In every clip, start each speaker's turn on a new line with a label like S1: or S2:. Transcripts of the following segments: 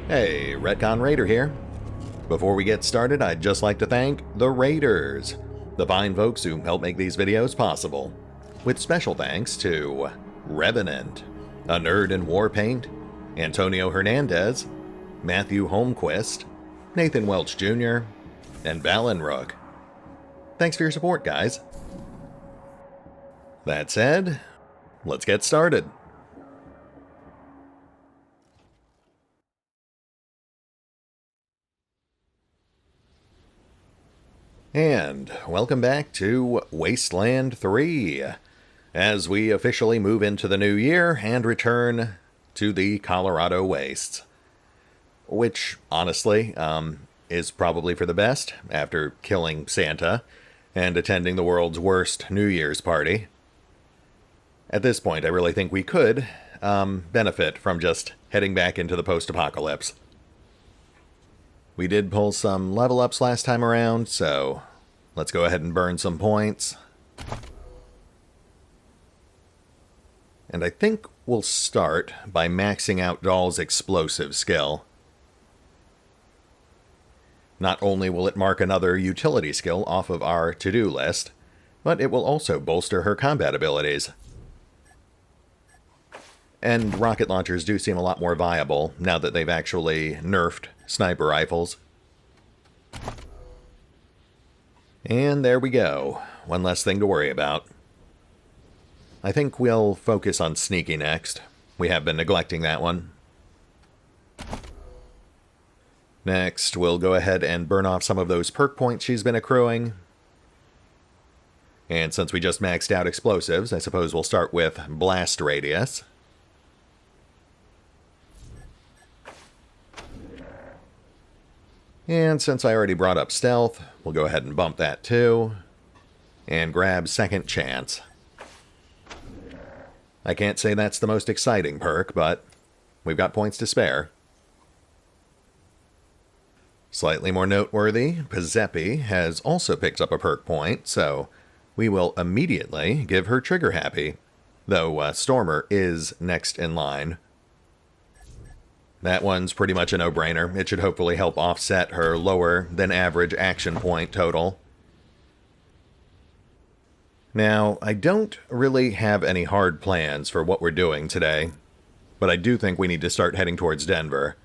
S1: Hey, RetconRaider here. Before we get started, I'd just like to thank the Raiders, the fine folks who help make these videos possible. With special thanks to Revenant, Anerdinwarpaint, Antonio Hernandez, Matthew Holmquist, Nathan Welch Jr., and Valinrook. Thanks for your support, guys. That said, let's get started. And welcome back to Wasteland 3, as we officially move into the new year and return to the Colorado Wastes. Which, honestly, is probably for the best after killing Santa and attending the world's worst New Year's party. At this point, I really think we could benefit from just heading back into the post-apocalypse. We did pull some level ups last time around, so let's go ahead and burn some points. And I think we'll start by maxing out Doll's explosive skill. Not only will it mark another utility skill off of our to-do list, but it will also bolster her combat abilities. And rocket launchers do seem a lot more viable now that they've actually nerfed sniper rifles. And there we go. One less thing to worry about. I think we'll focus on sneaky next. We have been neglecting that one. Next, we'll go ahead and burn off some of those perk points she's been accruing. And since we just maxed out explosives, I suppose we'll start with blast radius. And since I already brought up stealth, we'll go ahead and bump that too. And grab second chance. I can't say that's the most exciting perk, but we've got points to spare. Slightly more noteworthy, Piatkowski has also picked up a perk point, so we will immediately give her trigger happy, though Stormer is next in line. That one's pretty much a no-brainer. It should hopefully help offset her lower than average action point total. Now, I don't really have any hard plans for what we're doing today, but I do think we need to start heading towards Denver.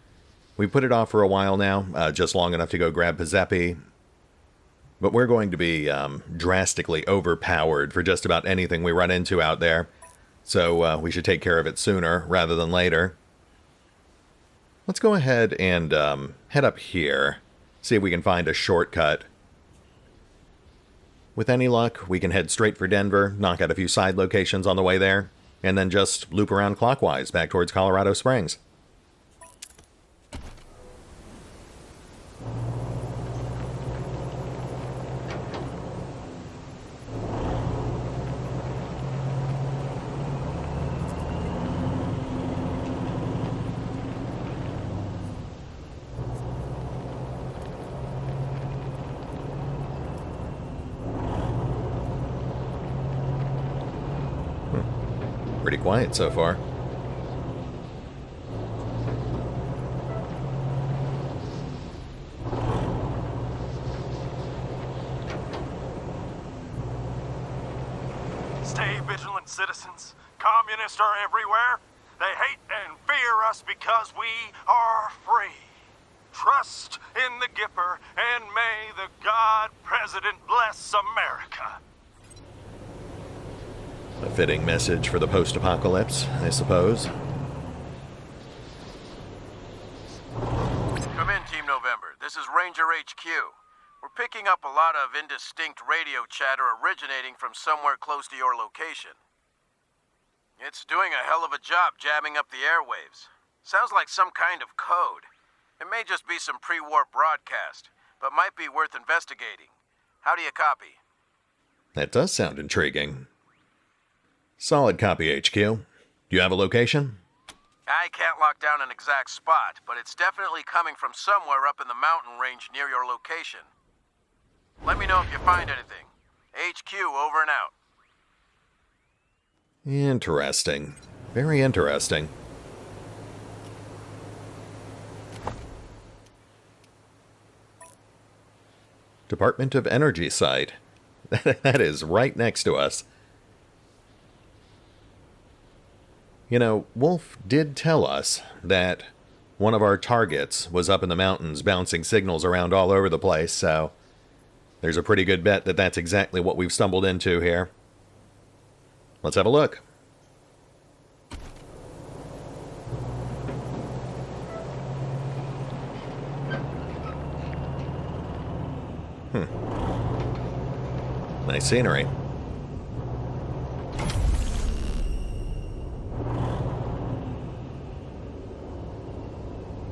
S1: We put it off for a while now, just long enough to go grab Piatkowski, but we're going to be drastically overpowered for just about anything we run into out there, so we should take care of it sooner rather than later. Let's go ahead and head up here, see if we can find a shortcut. With any luck, we can head straight for Denver, knock out a few side locations on the way there, and then just loop around clockwise back towards Colorado Springs. Pretty quiet so far.
S2: Stay vigilant, citizens. Communists are everywhere. They hate and fear us because we are free. Trust in the Gipper, and may the God President bless America.
S1: A fitting message for the post-apocalypse, I suppose.
S3: Come in, Team November. This is Ranger HQ. We're picking up a lot of indistinct radio chatter originating from somewhere close to your location. It's doing a hell of a job jamming up the airwaves. Sounds like some kind of code. It may just be some pre-war broadcast, but might be worth investigating. How do you copy?
S1: That does sound intriguing. Solid copy, HQ. Do you have a location?
S3: I can't lock down an exact spot, but it's definitely coming from somewhere up in the mountain range near your location. Let me know if you find anything. HQ, over and out.
S1: Interesting. Very interesting. Department of Energy site. That is right next to us. You know, Wolf did tell us that one of our targets was up in the mountains bouncing signals around all over the place, so there's a pretty good bet that that's exactly what we've stumbled into here. Let's have a look. Nice scenery.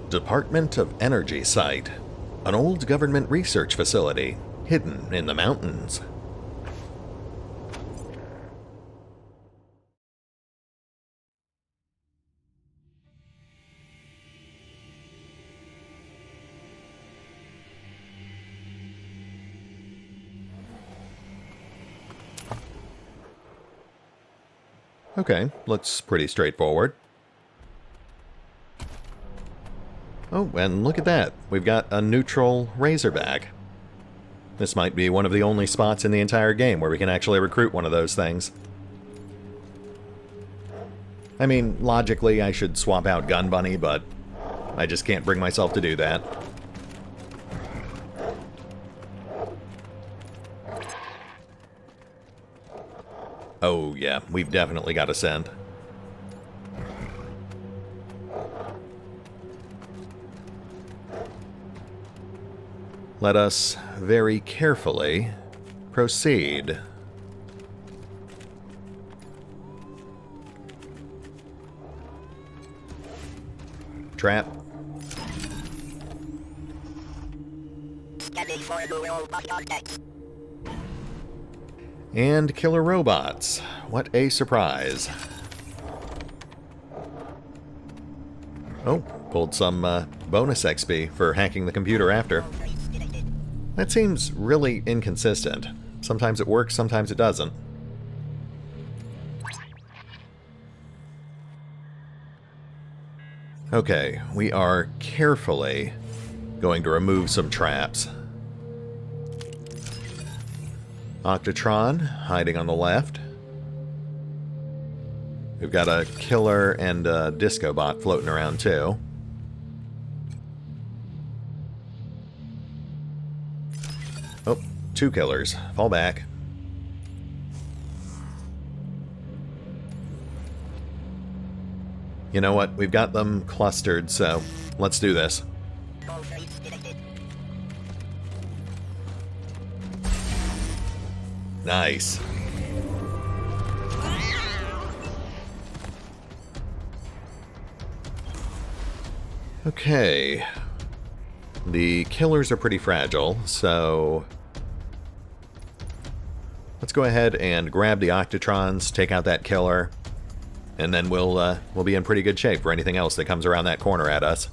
S1: Department of Energy site. An old government research facility, hidden in the mountains. Okay, looks pretty straightforward. Oh, and look at that. We've got a neutral Razorback. This might be one of the only spots in the entire game where we can actually recruit one of those things. I mean, logically, I should swap out Gun Bunny, but I just can't bring myself to do that. Oh, yeah, we've definitely got to send. Let us very carefully proceed. Trap. And killer robots. What a surprise. Oh, pulled some bonus XP for hacking the computer after. That seems really inconsistent. Sometimes it works, sometimes it doesn't. Okay, we are carefully going to remove some traps. Octatron hiding on the left. We've got a killer and a disco bot floating around too. Oh, two killers. Fall back. You know what? We've got them clustered, so let's do this. Nice. Okay. The killers are pretty fragile, so let's go ahead and grab the Octatrons, take out that killer, and then we'll be in pretty good shape for anything else that comes around that corner at us.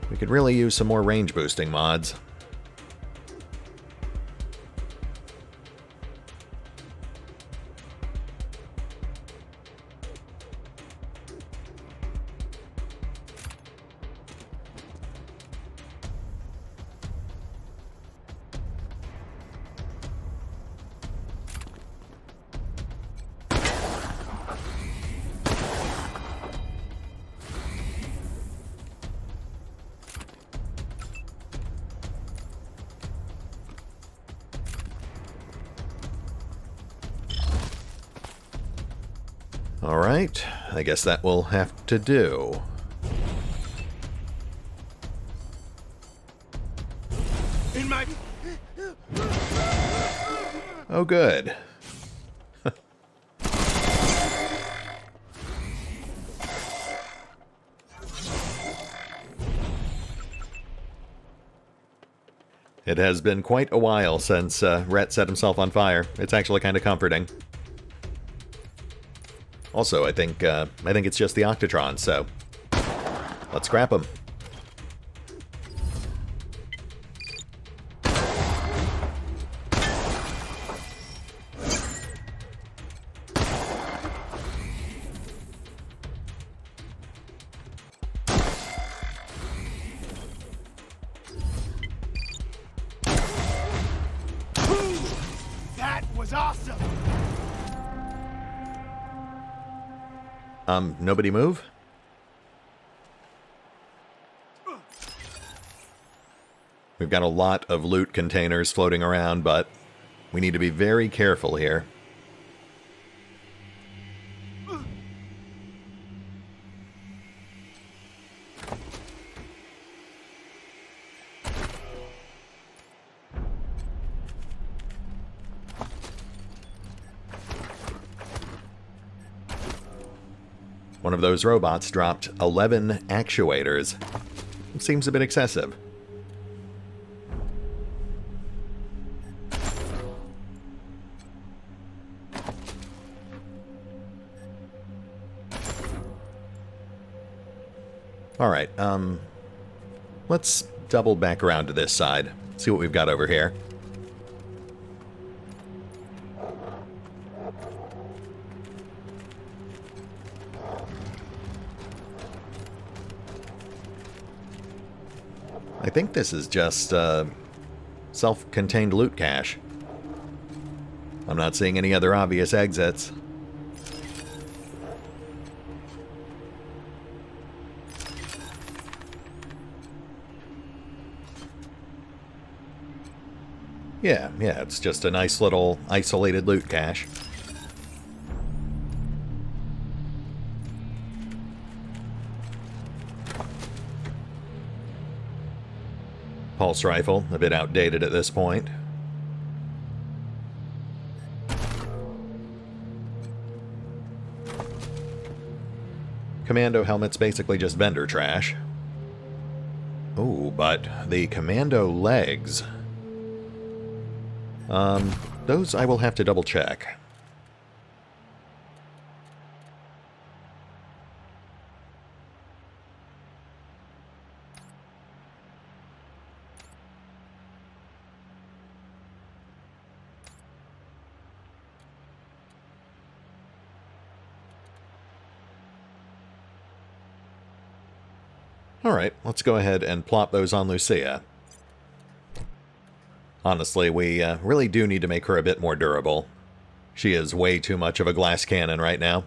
S1: We could really use some more range boosting mods. Alright, I guess that will have to do.
S2: In my...
S1: Oh, good. It has been quite a while since Rhett set himself on fire. It's actually kind of comforting. Also, I think it's just the Octatron, so let's scrap him.
S2: That was awesome!
S1: Nobody move? We've got a lot of loot containers floating around, but we need to be very careful here. One of those robots dropped 11 actuators. It seems a bit excessive. Alright, let's double back around to this side. See what we've got over here. I think this is just self-contained loot cache. I'm not seeing any other obvious exits. Yeah, it's just a nice little isolated loot cache. Pulse rifle, a bit outdated at this point. Commando helmet's basically just vendor trash. Ooh, but the commando legs... those I will have to double check. Alright, let's go ahead and plop those on Lucia. Honestly, we really do need to make her a bit more durable. She is way too much of a glass cannon right now.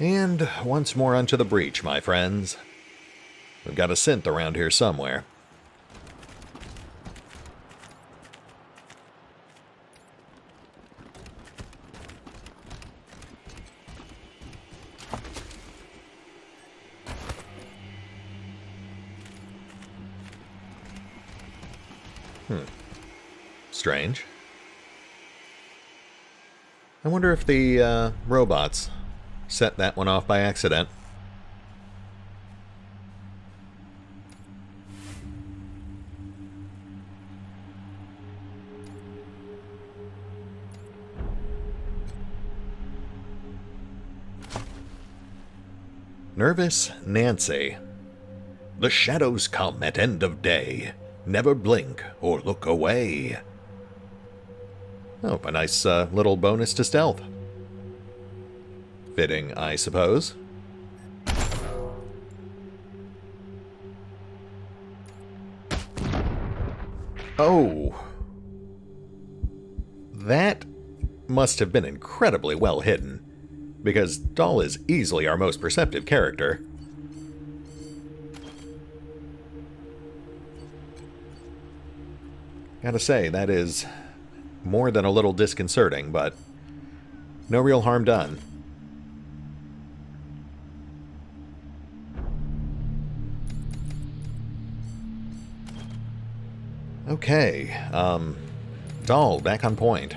S1: And once more onto the breach, my friends. We've got a synth around here somewhere. Strange. I wonder if the robots set that one off by accident. Nervous Nancy. The shadows come at end of day. Never blink or look away. Oh, a nice little bonus to stealth. Fitting, I suppose. Oh. that must have been incredibly well hidden, because Doll is easily our most perceptive character. Gotta say, that is more than a little disconcerting, but no real harm done. Okay, Doll, back on point.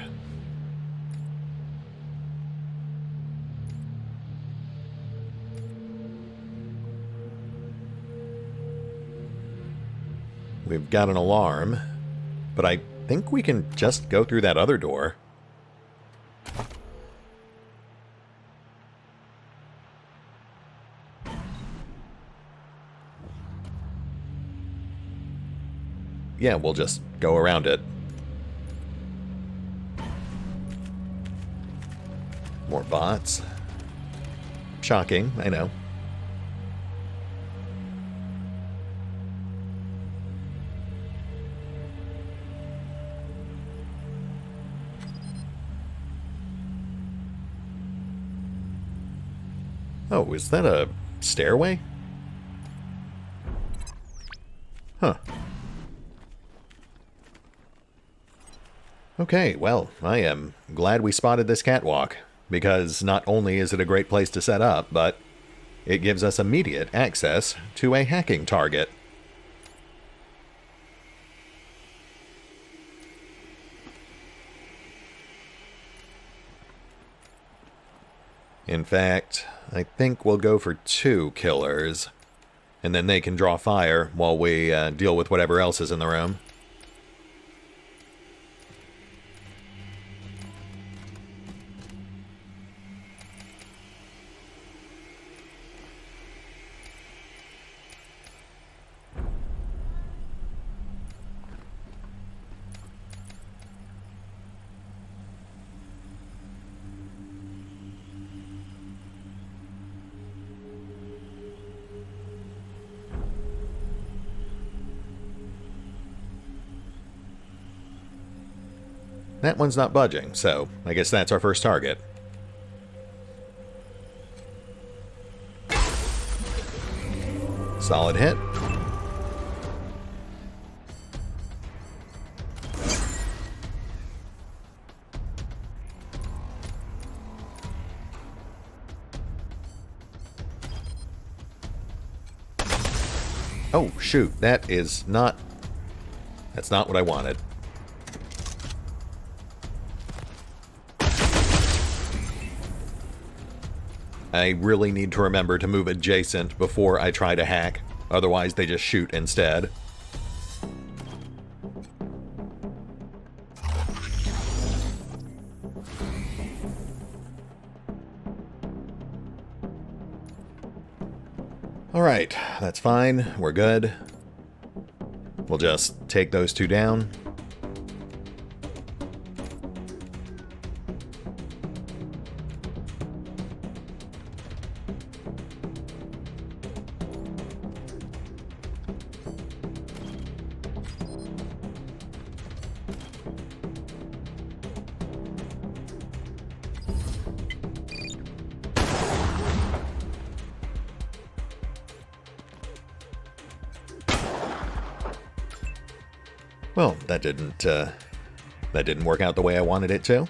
S1: We've got an alarm, but I think we can just go through that other door. Yeah, we'll just go around it. More bots. Shocking, I know. Oh, is that a stairway? Huh. Okay, well, I am glad we spotted this catwalk, because not only is it a great place to set up, but it gives us immediate access to a hacking target. In fact, I think we'll go for 2 killers, and then they can draw fire while we deal with whatever else is in the room. That one's not budging, so I guess that's our first target. Solid hit. Oh, shoot, that's not what I wanted. I really need to remember to move adjacent before I try to hack, otherwise they just shoot instead. Alright, that's fine, we're good. We'll just take those 2 down. Well, that didn't work out the way I wanted it to.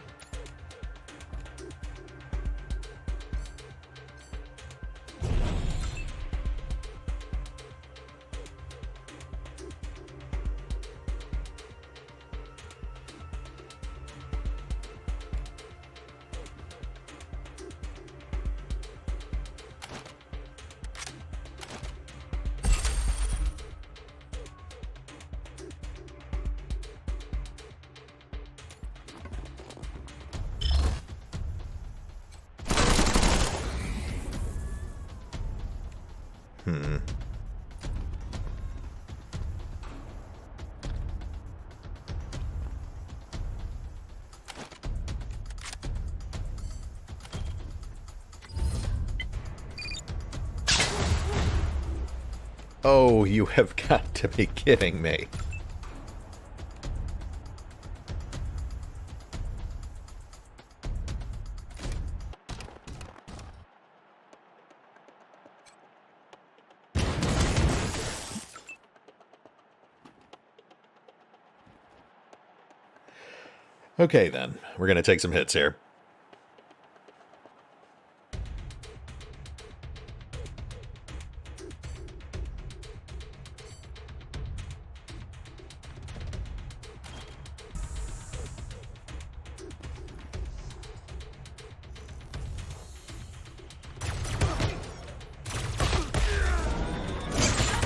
S1: Oh, you have got to be kidding me. Okay then, we're going to take some hits here.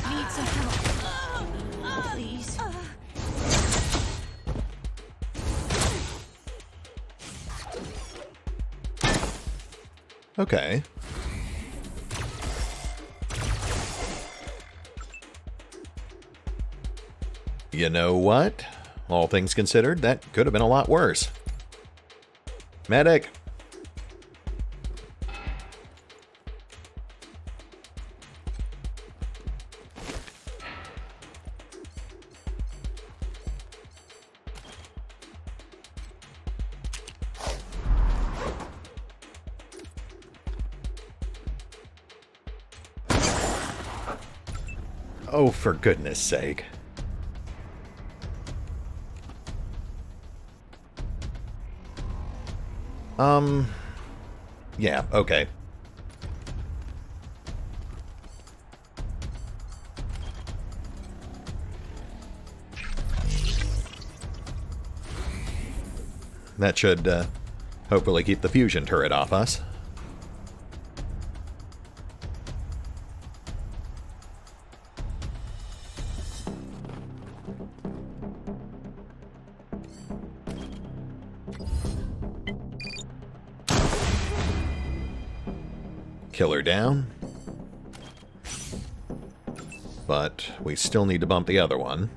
S4: Need some help. Please.
S1: Okay. You know what? All things considered, that could have been a lot worse. Medic! Oh, for goodness sake. Yeah, okay. That should, hopefully keep the fusion turret off us. Killer down. But we still need to bump the other one.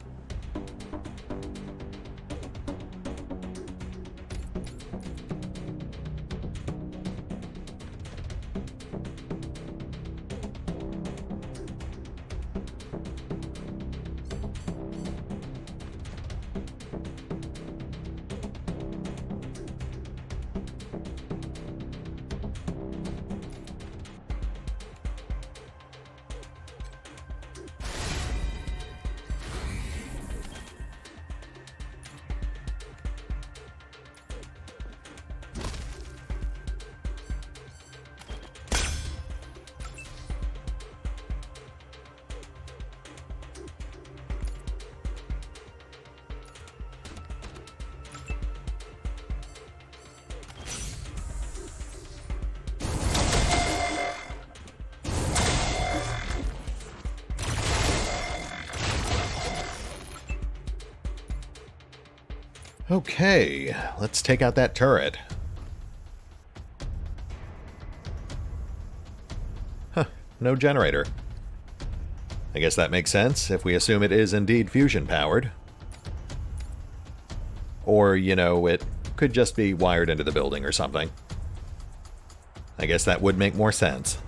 S1: Okay, let's take out that turret. Huh, no generator. I guess that makes sense if we assume it is indeed fusion-powered. Or, you know, it could just be wired into the building or something. I guess that would make more sense.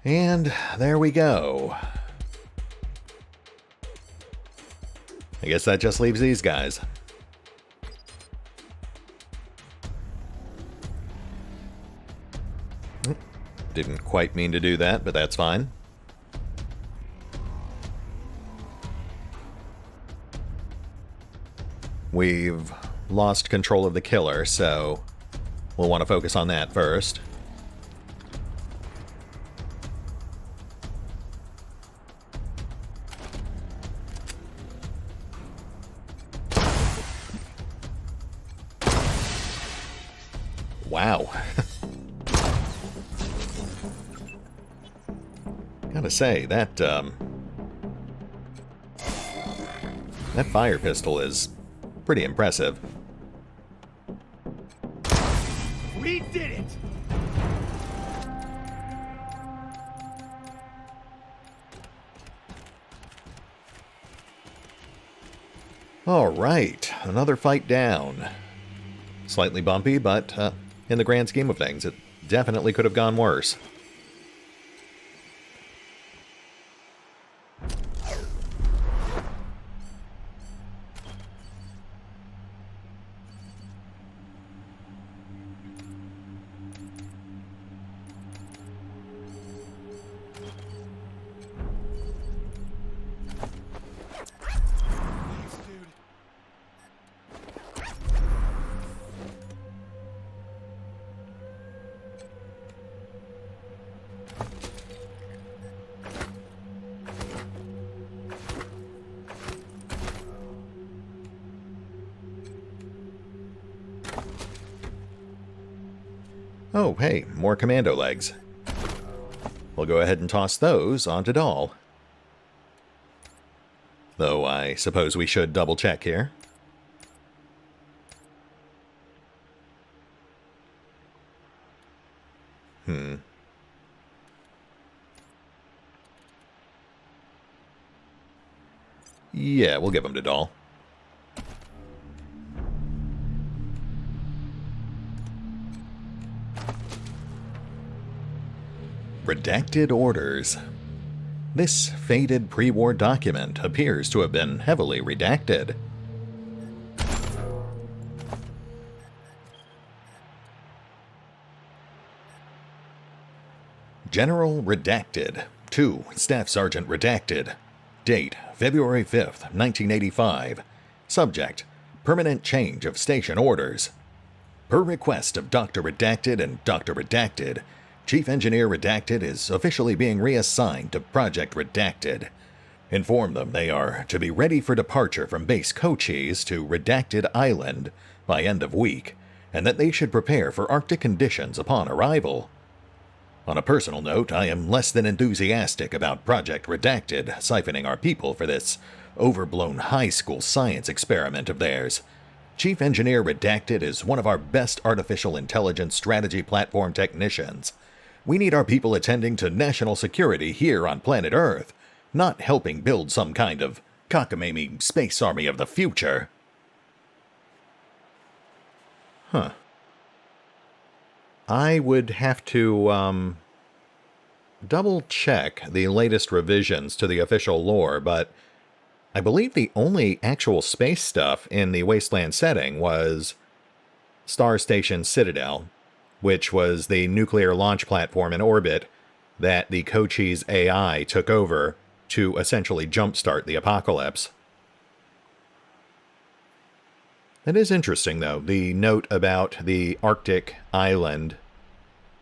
S1: And there we go. I guess that just leaves these guys. Didn't quite mean to do that, but that's fine. we've lost control of the killer, so we'll want to focus on that first. Wow. Gotta say, that fire pistol is pretty impressive.
S2: We did it!
S1: Alright, another fight down. Slightly bumpy, but in the grand scheme of things, it definitely could have gone worse. Oh, hey, more commando legs. We'll go ahead and toss those onto Doll. Though I suppose we should double check here. Yeah, we'll give them to Doll. Redacted orders. This faded pre-war document appears to have been heavily redacted. General redacted. To Staff Sergeant redacted. Date, February 5th, 1985. Subject, permanent change of station orders. Per request of Dr. Redacted and Dr. Redacted, Chief Engineer Redacted is officially being reassigned to Project Redacted. Inform them they are to be ready for departure from Base Cochise to Redacted Island by end of week, and that they should prepare for Arctic conditions upon arrival. On a personal note, I am less than enthusiastic about Project Redacted siphoning our people for this overblown high school science experiment of theirs. Chief Engineer Redacted is one of our best artificial intelligence strategy platform technicians. We need our people attending to national security here on planet Earth, not helping build some kind of cockamamie space army of the future. Huh. I would have to, double-check the latest revisions to the official lore, but I believe the only actual space stuff in the Wasteland setting was Star Station Citadel, which was the nuclear launch platform in orbit that the Cochise AI took over to essentially jumpstart the apocalypse. It is interesting, though, the note about the Arctic island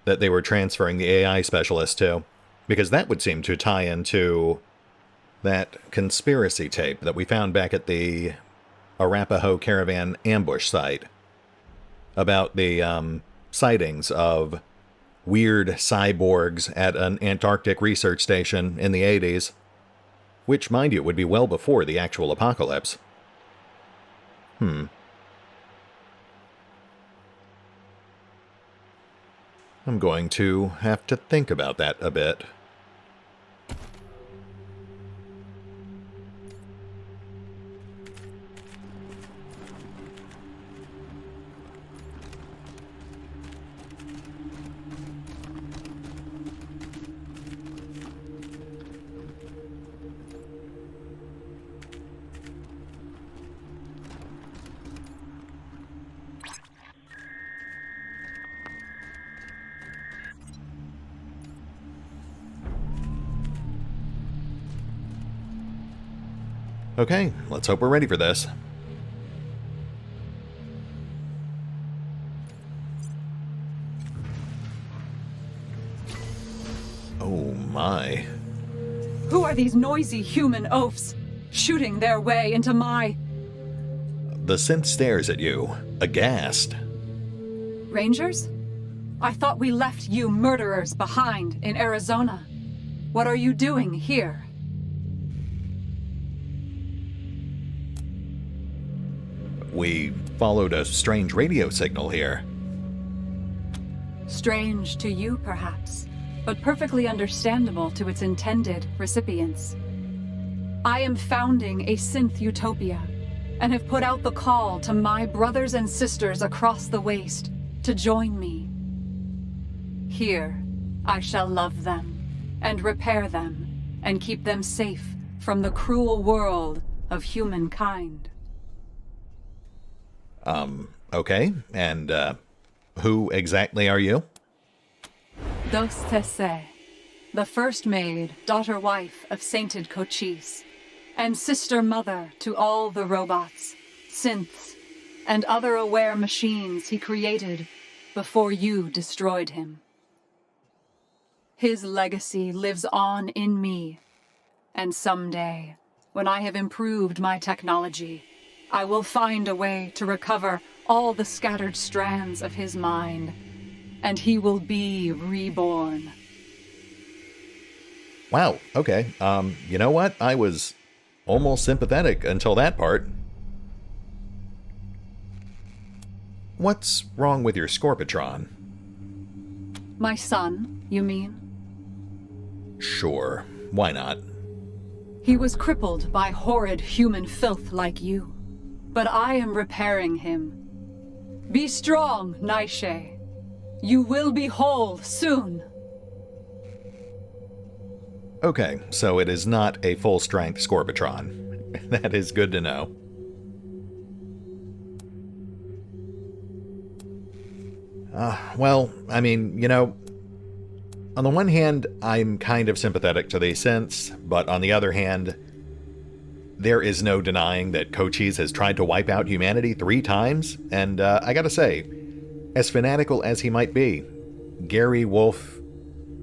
S1: that they were transferring the AI specialist to, because that would seem to tie into that conspiracy tape that we found back at the Arapaho Caravan ambush site about the sightings of weird cyborgs at an Antarctic research station in the 80s, which, mind you, would be well before the actual apocalypse. I'm going to have to think about that a bit. Okay, let's hope we're ready for this. my.
S5: Who are these noisy human oafs shooting their way into my...
S1: The synth stares at you, aghast.
S5: Rangers? I thought we left you murderers behind in Arizona. What are you doing here?
S1: We followed a strange radio signal here.
S5: Strange to you, perhaps, but perfectly understandable to its intended recipients. I am founding a synth utopia, and have put out the call to my brothers and sisters across the waste to join me. Here, I shall love them, and repair them, and keep them safe from the cruel world of humankind.
S1: Okay, and, who exactly are you?
S5: Dos Tese, the first maid, daughter-wife of sainted Cochise, and sister-mother to all the robots, synths, and other aware machines he created before you destroyed him. His legacy lives on in me, and someday, when I have improved my technology, I will find a way to recover all the scattered strands of his mind, and he will be reborn.
S1: Wow, okay. You know what? I was almost sympathetic until that part. What's wrong with your Scorpitron?
S5: My son, you mean?
S1: Sure, why not?
S5: He was crippled by horrid human filth like you, but I am repairing him. Be strong, Naishe. You will be whole soon.
S1: Okay, so it is not a full-strength Scorpitron. That is good to know. Well, I mean, you know, on the one hand, I'm kind of sympathetic to the synths, but on the other hand, there is no denying that Cochise has tried to wipe out humanity 3 times, and I gotta say, as fanatical as he might be, Gary Wolf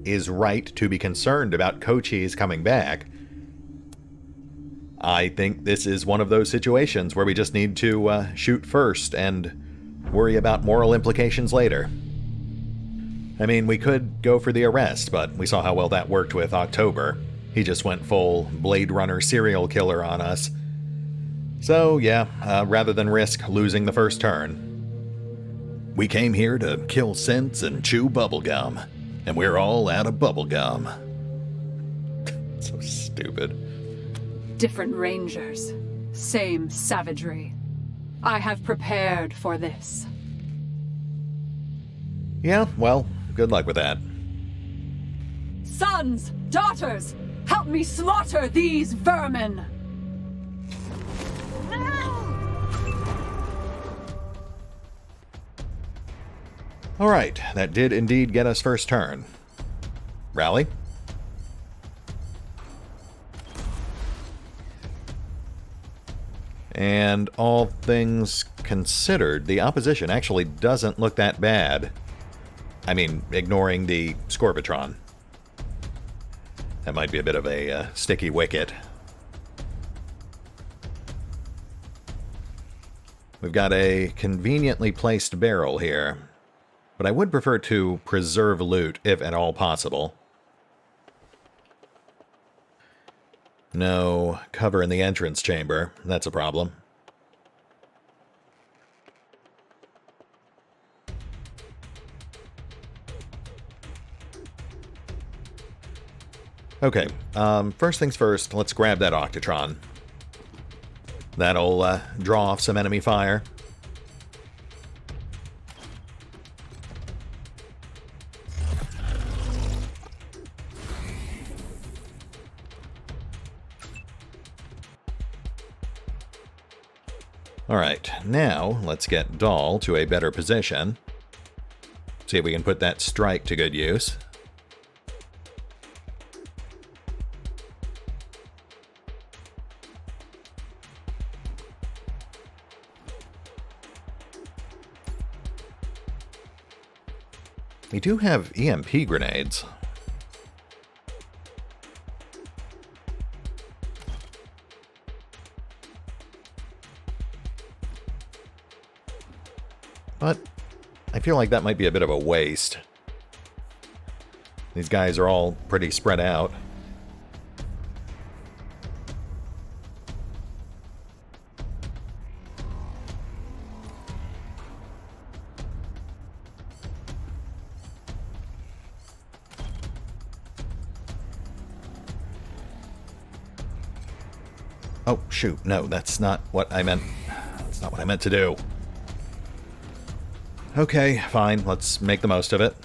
S1: is right to be concerned about Cochise coming back. I think this is one of those situations where we just need to shoot first and worry about moral implications later. I mean, we could go for the arrest, but we saw how well that worked with October. He just went full Blade Runner serial killer on us. So, yeah, rather than risk losing the first turn. We came here to kill synths and chew bubblegum, and we're all out of bubblegum. So stupid.
S5: Different rangers, same savagery. I have prepared for this.
S1: Yeah, well, good luck with that.
S5: Sons, daughters, help me slaughter these vermin!
S1: Alright, that did indeed get us first turn. Rally? And all things considered, the opposition actually doesn't look that bad. I mean, ignoring the Scorpitron. That might be a bit of a sticky wicket. We've got a conveniently placed barrel here, but I would prefer to preserve loot if at all possible. No cover in the entrance chamber. That's a problem. Okay, first things first, let's grab that Octatron. That'll draw off some enemy fire. Alright, now let's get Doll to a better position. See if we can put that strike to good use. We do have EMP grenades. But I feel like that might be a bit of a waste. These guys are all pretty spread out. Oh, shoot. No, that's not what I meant. That's not what I meant to do. Okay, fine. Let's make the most of it.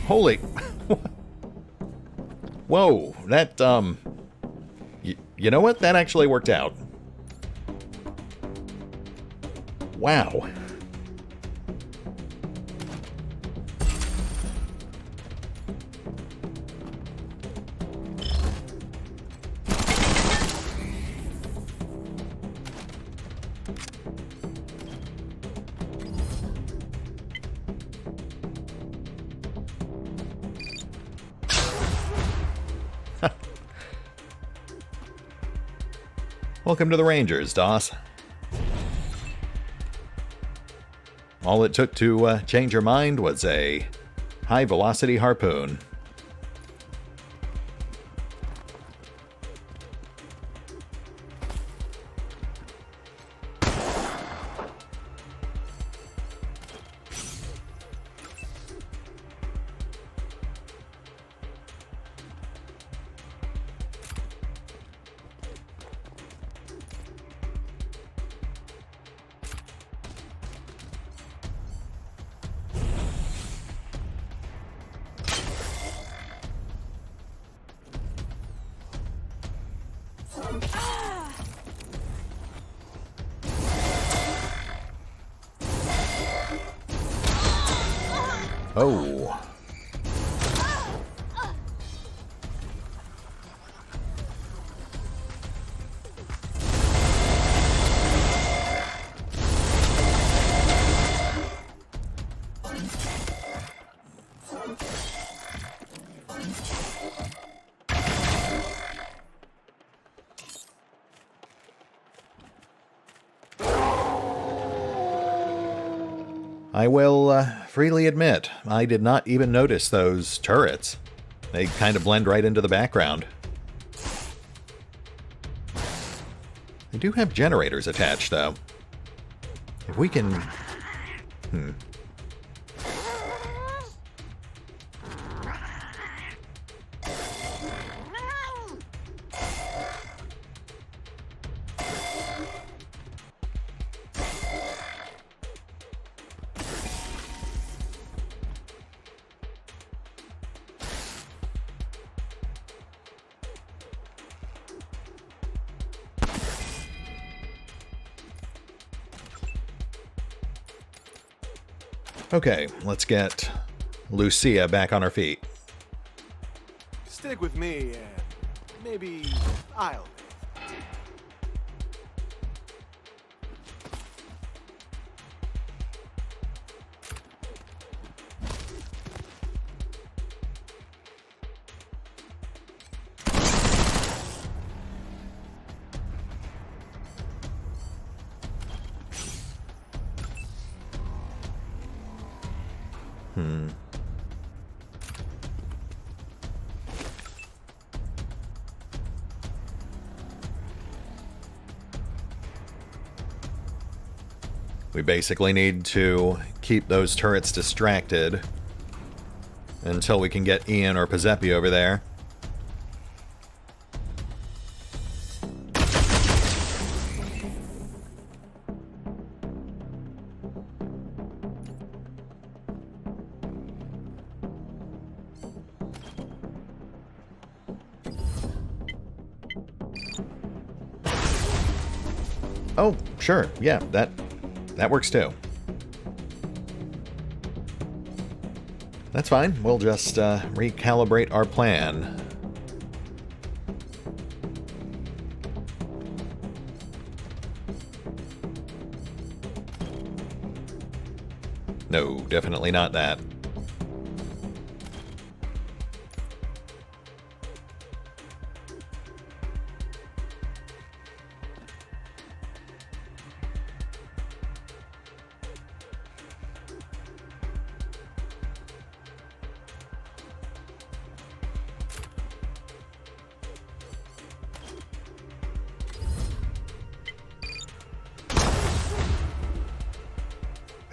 S1: Holy... Whoa, that, you know what? That actually worked out. Wow. Welcome to the Rangers, Doss. All it took to change your mind was a high-velocity harpoon. Oh. I will freely admit, I did not even notice those turrets. They kind of blend right into the background. They do have generators attached, though. If we can... Okay, let's get Lucia back on her feet.
S6: Stick with me and maybe I'll.
S1: We basically need to keep those turrets distracted until we can get Ian or Pazzepi over there. Oh, sure. Yeah, that works too. That's fine. We'll just recalibrate our plan. No, definitely not that.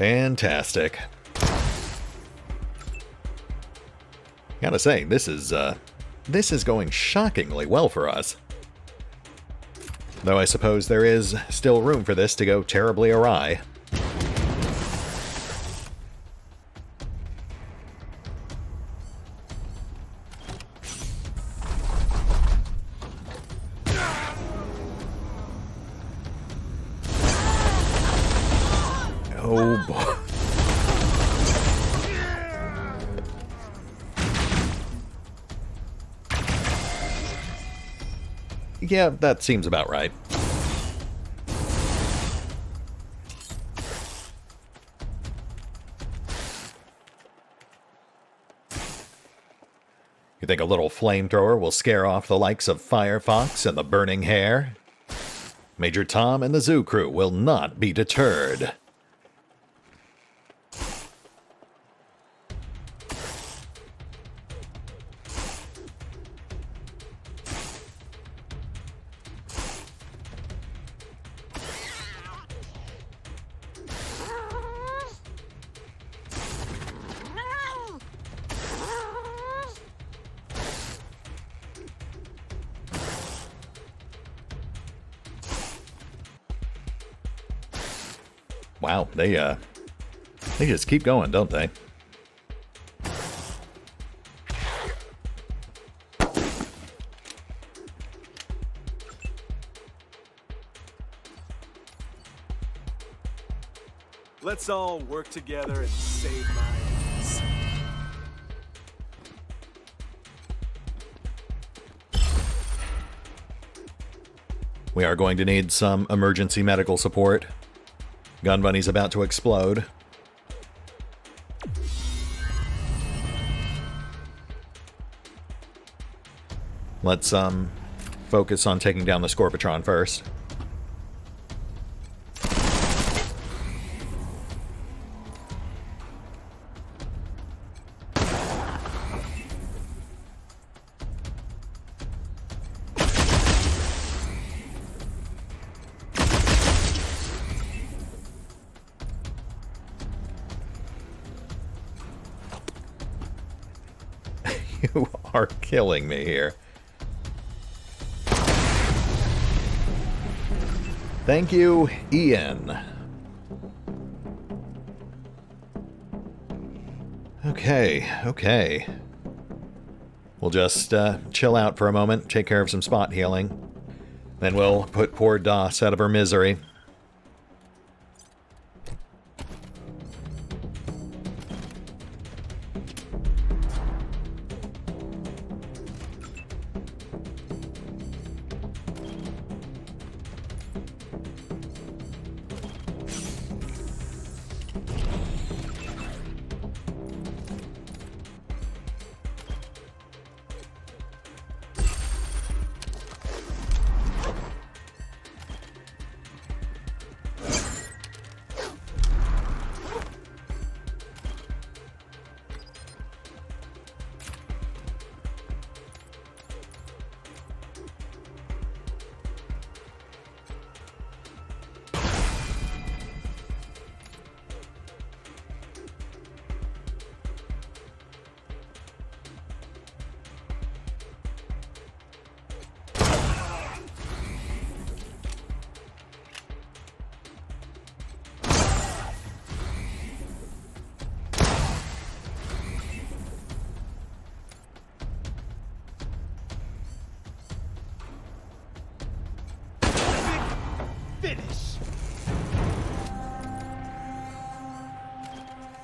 S1: Fantastic. Gotta say, this is going shockingly well for us. Though I suppose there is still room for this to go terribly awry. Oh boy. Yeah, that seems about right. You think a little flamethrower will scare off the likes of Firefox and the Burning Hare? Major Tom and the zoo crew will not be deterred. Wow, they just keep going, don't they?
S6: Let's all work together and save lives.
S1: We are going to need some emergency medical support. Gun Bunny's about to explode. Let's focus on taking down the Scorpitron first. You are killing me here. Thank you, Ian. Okay. We'll just chill out for a moment, take care of some spot healing. Then we'll put poor Doss out of her misery.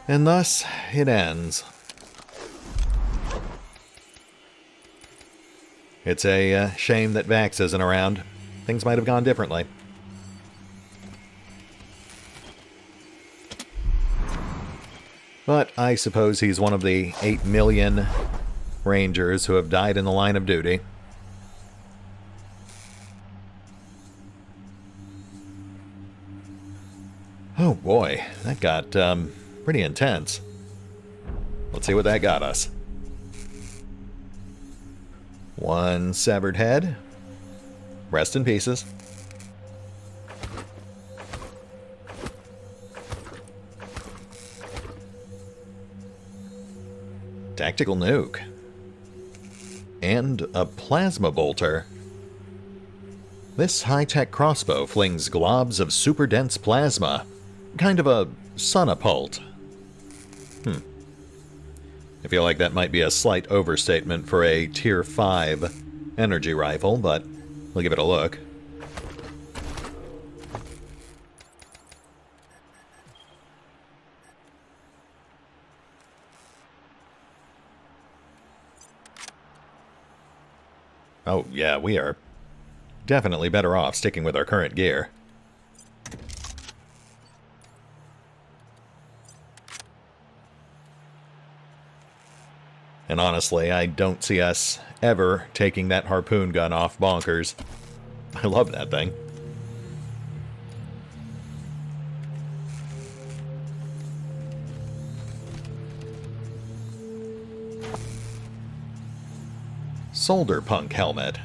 S1: And thus, it ends. It's a shame that Vax isn't around. Things might have gone differently. But I suppose he's one of the 8 million Rangers who have died in the line of duty. Oh boy, that got pretty intense. Let's see what that got us. 1 severed head. Rest in pieces. Tactical nuke. And a plasma bolter. This high-tech crossbow flings globs of super dense plasma. Kind of a sonapult. I feel like that might be a slight overstatement for a Tier 5 energy rifle, but we'll give it a look. Oh, yeah, we are definitely better off sticking with our current gear. And honestly, I don't see us ever taking that harpoon gun off bonkers. I love that thing. Soldier Punk Helmet.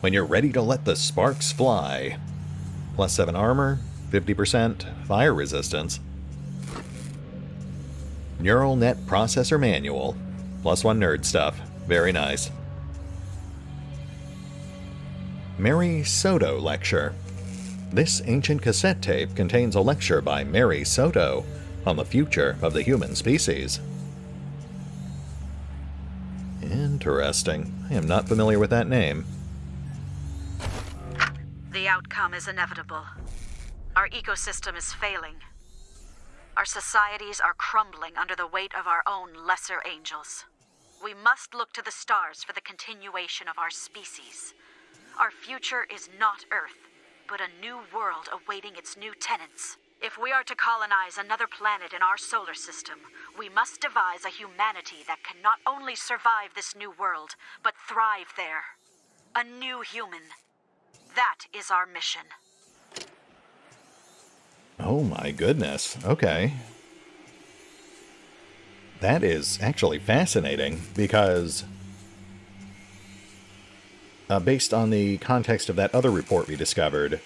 S1: When you're ready to let the sparks fly. +7 armor, 50% fire resistance. Neural Net Processor Manual. +1 nerd stuff. Very nice. Mary Soto Lecture. This ancient cassette tape contains a lecture by Mary Soto on the future of the human species. Interesting. I am not familiar with that name.
S7: The outcome is inevitable. Our ecosystem is failing. Our societies are crumbling under the weight of our own lesser angels. We must look to the stars for the continuation of our species. Our future is not Earth, but a new world awaiting its new tenants. If we are to colonize another planet in our solar system, we must devise a humanity that can not only survive this new world, but thrive there. A new human. That is our mission.
S1: Oh my goodness. Okay. That is actually fascinating because, based on the context of that other report we discovered,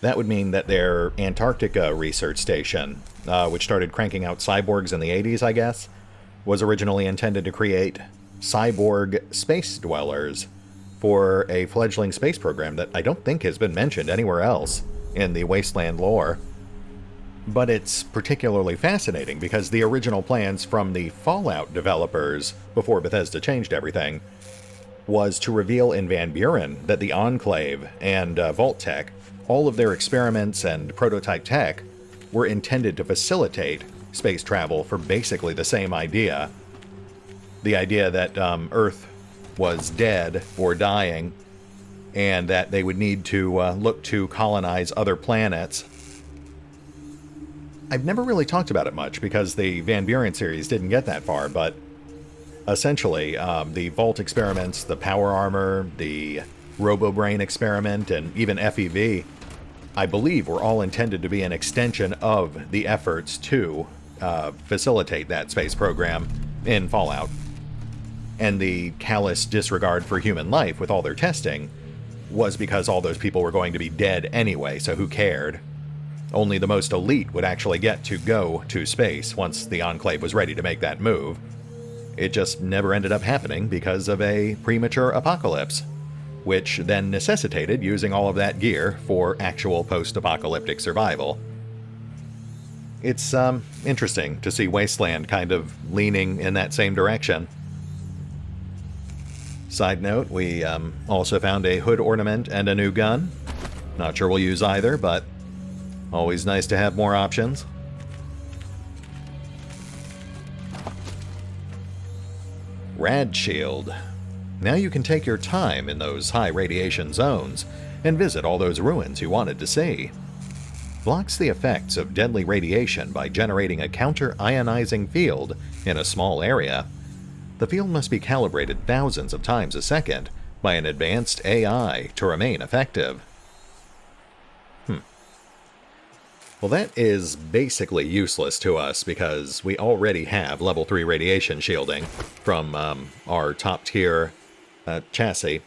S1: that would mean that their Antarctica research station, which started cranking out cyborgs in the 80s, I guess, was originally intended to create cyborg space dwellers for a fledgling space program that I don't think has been mentioned anywhere else in the Wasteland lore. But it's particularly fascinating because the original plans from the Fallout developers, before Bethesda changed everything, was to reveal in Van Buren that the Enclave and Vault-Tec, all of their experiments and prototype tech, were intended to facilitate space travel for basically the same idea. The idea that Earth was dead or dying, and that they would need to look to colonize other planets. I've never really talked about it much because the Van Buren series didn't get that far, but essentially, the Vault experiments, the power armor, the RoboBrain experiment, and even FEV, I believe were all intended to be an extension of the efforts to facilitate that space program in Fallout. And the callous disregard for human life with all their testing was because all those people were going to be dead anyway, so who cared? Only the most elite would actually get to go to space once the Enclave was ready to make that move. It just never ended up happening because of a premature apocalypse, which then necessitated using all of that gear for actual post-apocalyptic survival. It's interesting to see Wasteland kind of leaning in that same direction. Side note, we also found a hood ornament and a new gun. Not sure we'll use either, but always nice to have more options. Rad Shield. Now you can take your time in those high radiation zones and visit all those ruins you wanted to see. Blocks the effects of deadly radiation by generating a counter-ionizing field in a small area. The field must be calibrated thousands of times a second by an advanced AI to remain effective. Well, that is basically useless to us because we already have level 3 radiation shielding from our top tier chassis.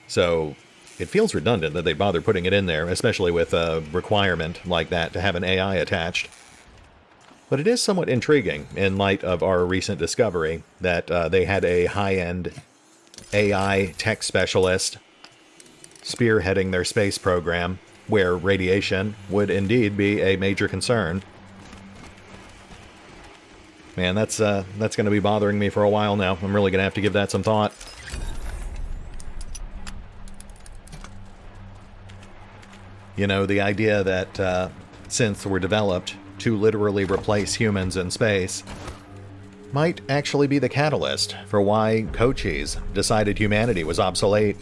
S1: So it feels redundant that they bother putting it in there, especially with a requirement like that to have an AI attached. But it is somewhat intriguing in light of our recent discovery that they had a high-end AI tech specialist spearheading their space program, where radiation would indeed be a major concern. Man, that's going to be bothering me for a while now. I'm really going to have to give that some thought. You know, the idea that synths were developed to literally replace humans in space might actually be the catalyst for why Cochise decided humanity was obsolete.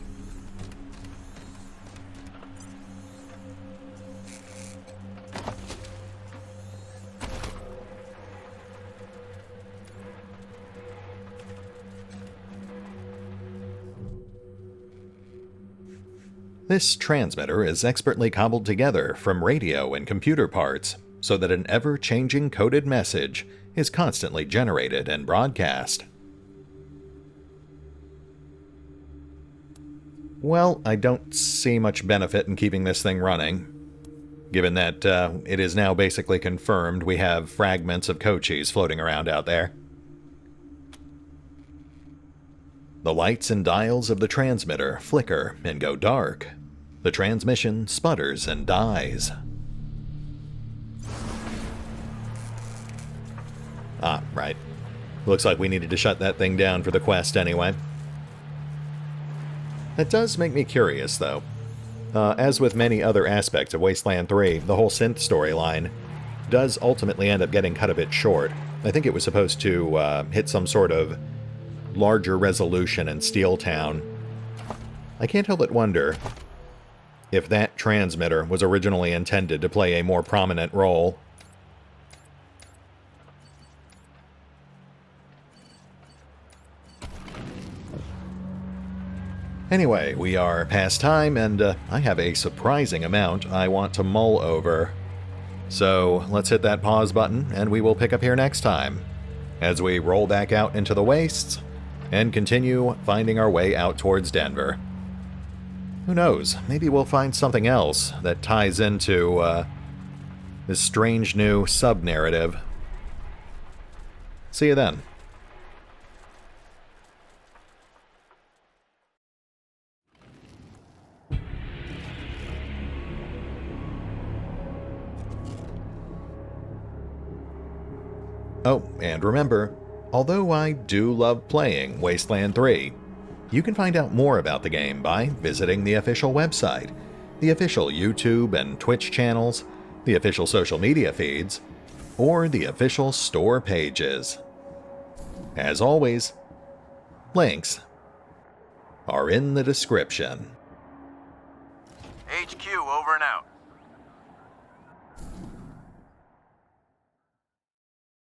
S1: This transmitter is expertly cobbled together from radio and computer parts, so that an ever-changing coded message is constantly generated and broadcast. Well, I don't see much benefit in keeping this thing running, given that it is now basically confirmed we have fragments of Cochise floating around out there. The lights and dials of the transmitter flicker and go dark. The transmission sputters and dies. Ah, right. Looks like we needed to shut that thing down for the quest anyway. That does make me curious, though. As with many other aspects of Wasteland 3, the whole synth storyline does ultimately end up getting cut a bit short. I think it was supposed to hit some sort of larger resolution in Steel Town. I can't help but wonder if that transmitter was originally intended to play a more prominent role. Anyway, we are past time, and I have a surprising amount I want to mull over. So let's hit that pause button, and we will pick up here next time, as we roll back out into the wastes, and continue finding our way out towards Denver. Who knows, maybe we'll find something else that ties into this strange new sub-narrative. See you then. Oh, and remember, although I do love playing Wasteland 3, you can find out more about the game by visiting the official website, the official YouTube and Twitch channels, the official social media feeds, or the official store pages. As always, links are in the description.
S3: HQ over and out.